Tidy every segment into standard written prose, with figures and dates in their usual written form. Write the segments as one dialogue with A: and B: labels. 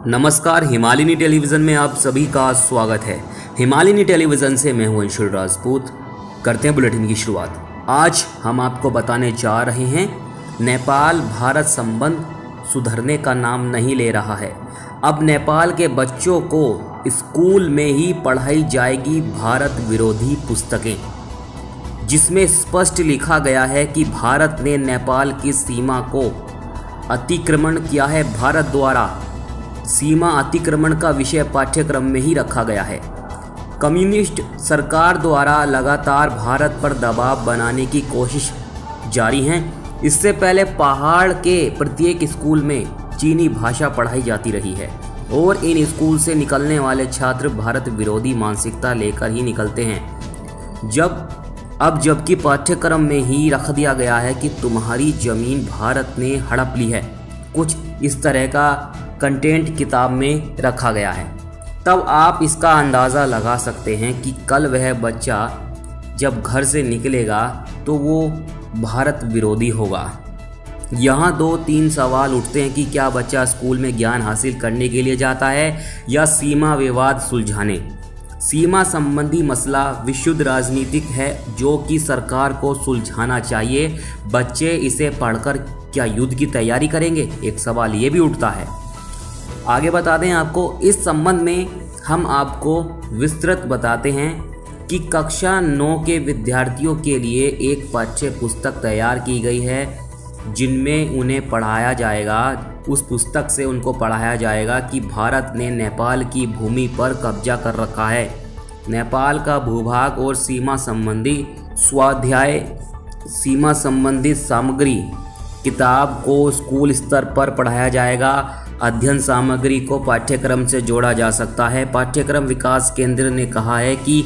A: नमस्कार, हिमालयनी टेलीविज़न में आप सभी का स्वागत है। हिमालयनी टेलीविज़न से मैं हूं अंशुल राजपूत। करते हैं बुलेटिन की शुरुआत। आज हम आपको बताने जा रहे हैं, नेपाल भारत संबंध सुधरने का नाम नहीं ले रहा है। अब नेपाल के बच्चों को स्कूल में ही पढ़ाई जाएगी भारत विरोधी पुस्तकें, जिसमें स्पष्ट लिखा गया है कि भारत ने नेपाल की सीमा को अतिक्रमण किया है। भारत द्वारा सीमा अतिक्रमण का विषय पाठ्यक्रम में ही रखा गया है। कम्युनिस्ट सरकार द्वारा लगातार भारत पर दबाव बनाने की कोशिश जारी है। इससे पहले पहाड़ के प्रत्येक स्कूल में चीनी भाषा पढ़ाई जाती रही है और इन स्कूल से निकलने वाले छात्र भारत विरोधी मानसिकता लेकर ही निकलते हैं। जबकि पाठ्यक्रम में ही रख दिया गया है कि तुम्हारी ज़मीन भारत ने हड़प ली है। कुछ इस तरह का कंटेंट किताब में रखा गया है। तब आप इसका अंदाज़ा लगा सकते हैं कि कल वह बच्चा जब घर से निकलेगा तो वो भारत विरोधी होगा। यहाँ 2-3 सवाल उठते हैं कि क्या बच्चा स्कूल में ज्ञान हासिल करने के लिए जाता है या सीमा विवाद सुलझाने। सीमा संबंधी मसला विशुद्ध राजनीतिक है जो कि सरकार को सुलझाना चाहिए। बच्चे इसे पढ़कर क्या युद्ध की तैयारी करेंगे, एक सवाल ये भी उठता है। आगे बता दें आपको, इस संबंध में हम आपको विस्तृत बताते हैं कि कक्षा 9 के विद्यार्थियों के लिए एक पाठ्य पुस्तक तैयार की गई है, जिनमें उन्हें पढ़ाया जाएगा, उस पुस्तक से उनको पढ़ाया जाएगा कि भारत ने नेपाल की भूमि पर कब्जा कर रखा है। नेपाल का भूभाग और सीमा संबंधी स्वाध्याय, सीमा संबंधित सामग्री किताब को स्कूल स्तर पर पढ़ाया जाएगा। अध्ययन सामग्री को पाठ्यक्रम से जोड़ा जा सकता है। पाठ्यक्रम विकास केंद्र ने कहा है कि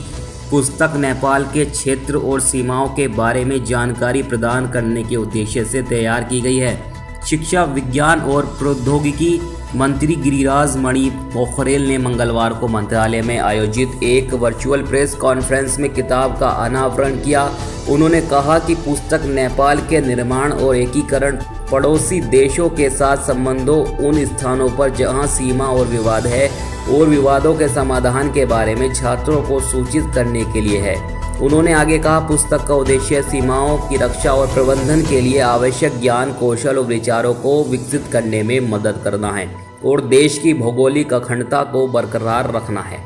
A: पुस्तक नेपाल के क्षेत्र और सीमाओं के बारे में जानकारी प्रदान करने के उद्देश्य से तैयार की गई है। शिक्षा, विज्ञान और प्रौद्योगिकी मंत्री गिरिराज मणि पोखरेल ने मंगलवार को मंत्रालय में आयोजित एक वर्चुअल प्रेस कॉन्फ्रेंस में किताब का अनावरण किया। उन्होंने कहा कि पुस्तक नेपाल के निर्माण और एकीकरण, पड़ोसी देशों के साथ संबंधों, उन स्थानों पर जहां सीमा और विवाद है और विवादों के समाधान के बारे में छात्रों को सूचित करने के लिए है। उन्होंने आगे कहा, पुस्तक का उद्देश्य सीमाओं की रक्षा और प्रबंधन के लिए आवश्यक ज्ञान, कौशल और विचारों को विकसित करने में मदद करना है और देश की भौगोलिक अखंडता को बरकरार रखना है।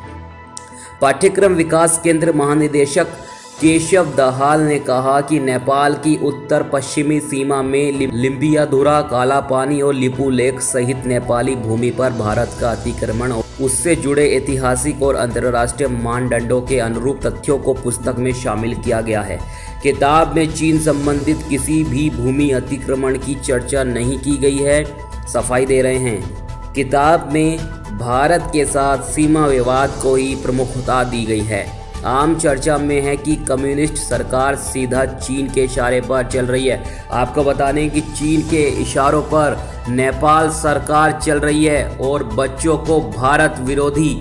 A: पाठ्यक्रम विकास केंद्र महानिदेशक केशव दहाल ने कहा कि नेपाल की उत्तर पश्चिमी सीमा में लिम्बियाधुरा, कालापानी और लिपुलेख सहित नेपाली भूमि पर भारत का अतिक्रमण और उससे जुड़े ऐतिहासिक और अंतर्राष्ट्रीय मानदंडों के अनुरूप तथ्यों को पुस्तक में शामिल किया गया है। किताब में चीन संबंधित किसी भी भूमि अतिक्रमण की चर्चा नहीं की गई है। सफाई दे रहे हैं, किताब में भारत के साथ सीमा विवाद को ही प्रमुखता दी गई है। आम चर्चा में है कि कम्युनिस्ट सरकार सीधा चीन के इशारे पर चल रही है। आपको बता दें कि चीन के इशारों पर नेपाल सरकार चल रही है और बच्चों को भारत विरोधी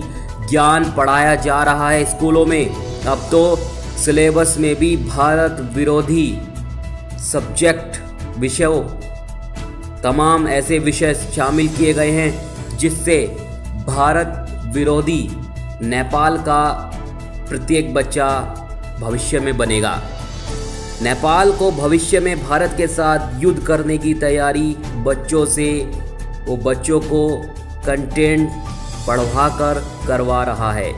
A: ज्ञान पढ़ाया जा रहा है स्कूलों में। अब तो सिलेबस में भी भारत विरोधी सब्जेक्ट, विषयों, तमाम ऐसे विषय शामिल किए गए हैं जिससे भारत विरोधी नेपाल का प्रत्येक बच्चा भविष्य में बनेगा। नेपाल को भविष्य में भारत के साथ युद्ध करने की तैयारी बच्चों से, वो बच्चों को कंटेंट पढ़वाकर करवा रहा है।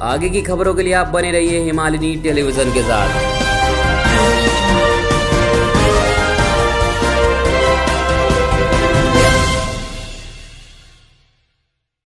A: आगे की खबरों के लिए आप बने रहिए हिमालयनी टेलीविज़न के साथ।